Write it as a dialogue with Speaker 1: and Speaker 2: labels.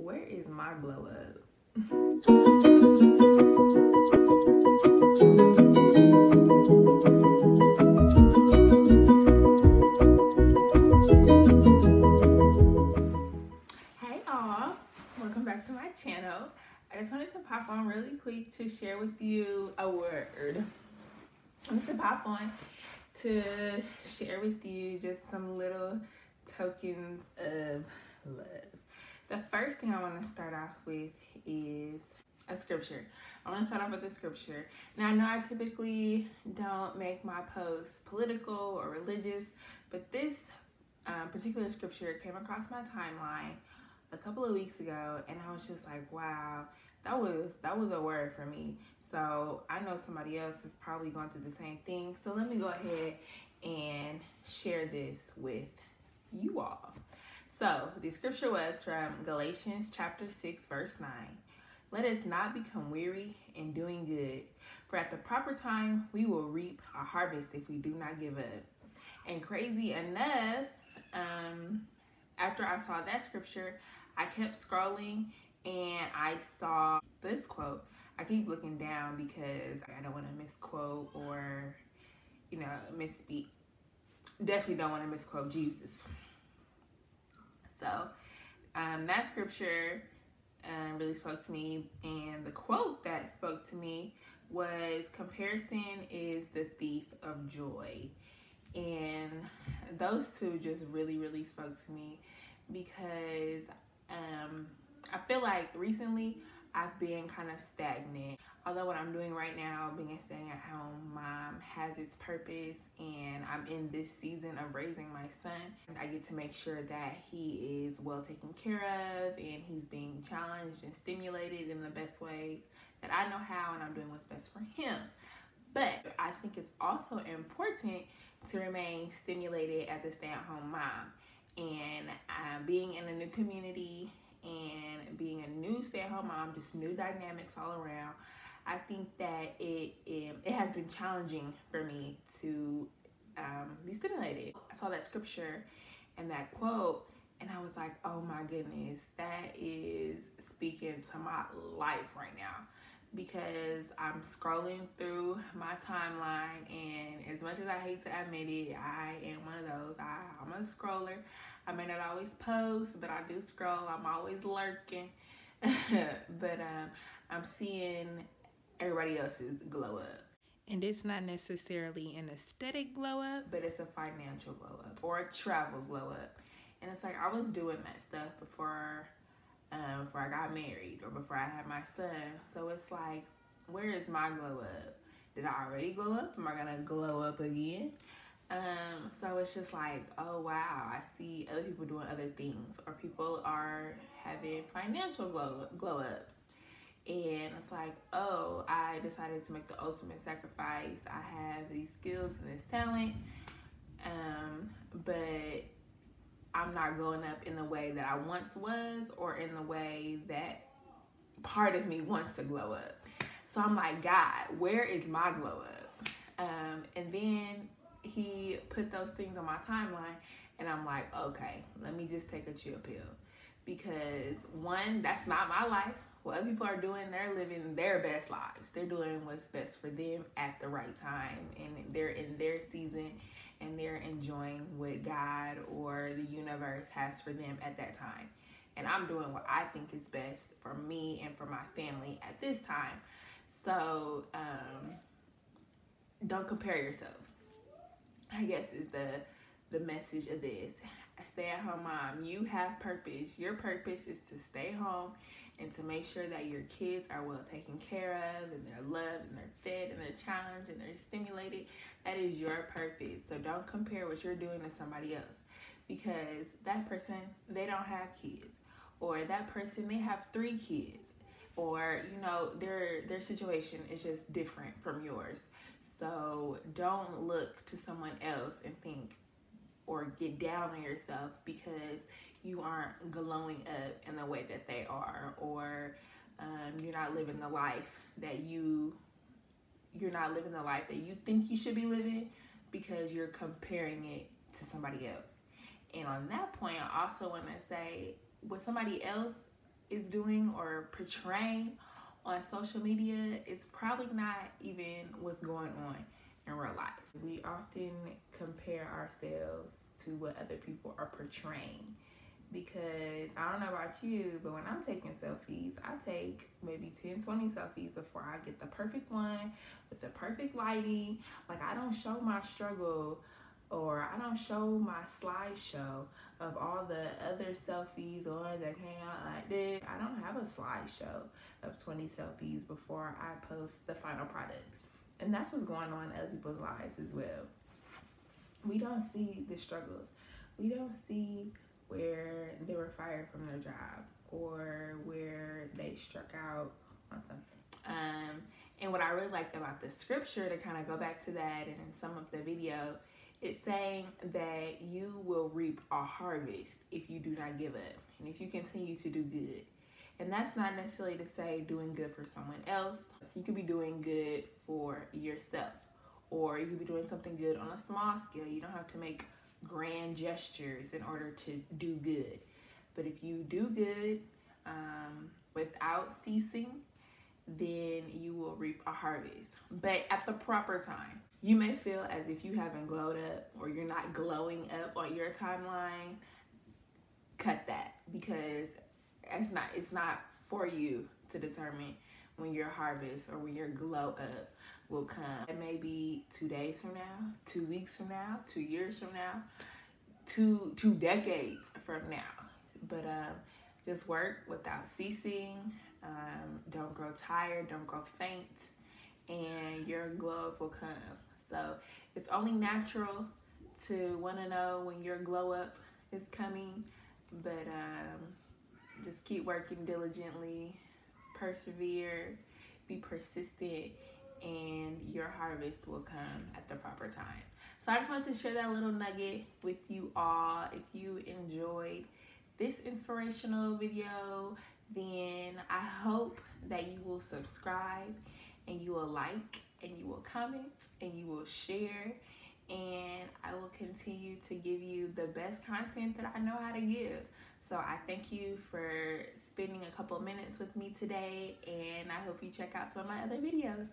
Speaker 1: where is my glow up? Hey all, welcome back to my channel. I just wanted to pop on really quick to share with you a word. I wanted to pop on to share with you just some little tokens of love. The first thing I want to start off with is a scripture. I want to start off with a scripture. Now, I know I typically don't make my posts political or religious, but this particular scripture came across my timeline a couple of weeks ago, and I was just like, wow, that was a word for me. So I know somebody else is probably going through the same thing. So let me go ahead and share this with you all. So the scripture was from Galatians chapter 6, verse 9. Let us not become weary in doing good, for at the proper time we will reap a harvest if we do not give up. And crazy enough, after I saw that scripture, I kept scrolling and I saw this quote. I keep looking down because I don't want to misquote or, misspeak. Definitely don't want to misquote Jesus. So that scripture really spoke to me, and the quote that spoke to me was, comparison is the thief of joy. And those two just really spoke to me because I feel like recently I've been kind of stagnant. Although what I'm doing right now, being a stay-at-home mom, has its purpose, and I'm in this season of raising my son. I get to make sure that he is well taken care of and he's being challenged and stimulated in the best way that I know how, and I'm doing what's best for him. But I think it's also important to remain stimulated as a stay-at-home mom. And being in a new community and being a new stay-at-home mom, just new dynamics all around, I think that it has been challenging for me to be stimulated. I saw that scripture and that quote, and I was like, oh my goodness, that is speaking to my life right now. Because I'm scrolling through my timeline, and as much as I hate to admit it, I am one of those. I'm a scroller. I may not always post, but I do scroll. I'm always lurking. But I'm seeing everybody else's glow up. And it's not necessarily an aesthetic glow up, but it's a financial glow up or a travel glow up. And it's like I was doing that stuff before I got married or before I had my son. So it's like, where is my glow up? Did I already glow up? Am I gonna glow up again? So it's just like, oh wow, I see other people doing other things, or people are having financial glow ups. And it's like, oh, I decided to make the ultimate sacrifice. I have these skills and this talent, but I'm not glowing up in the way that I once was, or in the way that part of me wants to glow up. So I'm like, God, where is my glow up? And then he put those things on my timeline, and I'm like, okay, let me just take a chill pill. Because one, that's not my life. What other people are doing, they're living their best lives. They're doing what's best for them at the right time, and they're in their season, and they're enjoying what God or the universe has for them at that time. And I'm doing what I think is best for me and for my family at this time. So don't compare yourself, I guess, is the message of this. A stay-at-home mom, you have purpose. Your purpose is to stay home and to make sure that your kids are well taken care of, and they're loved, and they're fed, and they're challenged, and they're stimulated. That is your purpose. So don't compare what you're doing to somebody else, because that person, they don't have kids, or that person, they have 3 kids, or their situation is just different from yours. So don't look to someone else and think or get down on yourself because you aren't glowing up in the way that they are, or you're not living the life that you're not living the life that you think you should be living, because you're comparing it to somebody else. And on that point, I also want to say, with somebody else, is doing or portraying on social media is probably not even what's going on in real life. We often compare ourselves to what other people are portraying, because I don't know about you, but when I'm taking selfies, I take maybe 10, 20 selfies before I get the perfect one with the perfect lighting. Like, I don't show my struggle, or I don't show my slideshow of all the other selfies or that came out like this. I don't have a slideshow of 20 selfies before I post the final product. And that's what's going on in other people's lives as well. We don't see the struggles. We don't see where they were fired from their job or where they struck out on something. And what I really liked about the scripture, to kind of go back to that and in some of the video, it's saying that you will reap a harvest if you do not give up and if you continue to do good. And that's not necessarily to say doing good for someone else. You could be doing good for yourself, or you could be doing something good on a small scale. You don't have to make grand gestures in order to do good. But if you do good without ceasing, then you will reap a harvest, but at the proper time. You may feel as if you haven't glowed up or you're not glowing up on your timeline. Cut that, because it's not for you to determine when your harvest or when your glow up will come. It may be 2 days from now, 2 weeks from now, 2 years from now, two decades from now. But just work without ceasing. Don't grow tired, don't grow faint, and your glow up will come. So it's only natural to want to know when your glow up is coming, but just keep working diligently, persevere, be persistent, and your harvest will come at the proper time. So I just wanted to share that little nugget with you all. If you enjoyed this inspirational video, then I hope that you will subscribe and you will like and you will comment and you will share, and I will continue to give you the best content that I know how to give. So I thank you for spending a couple minutes with me today, and I hope you check out some of my other videos.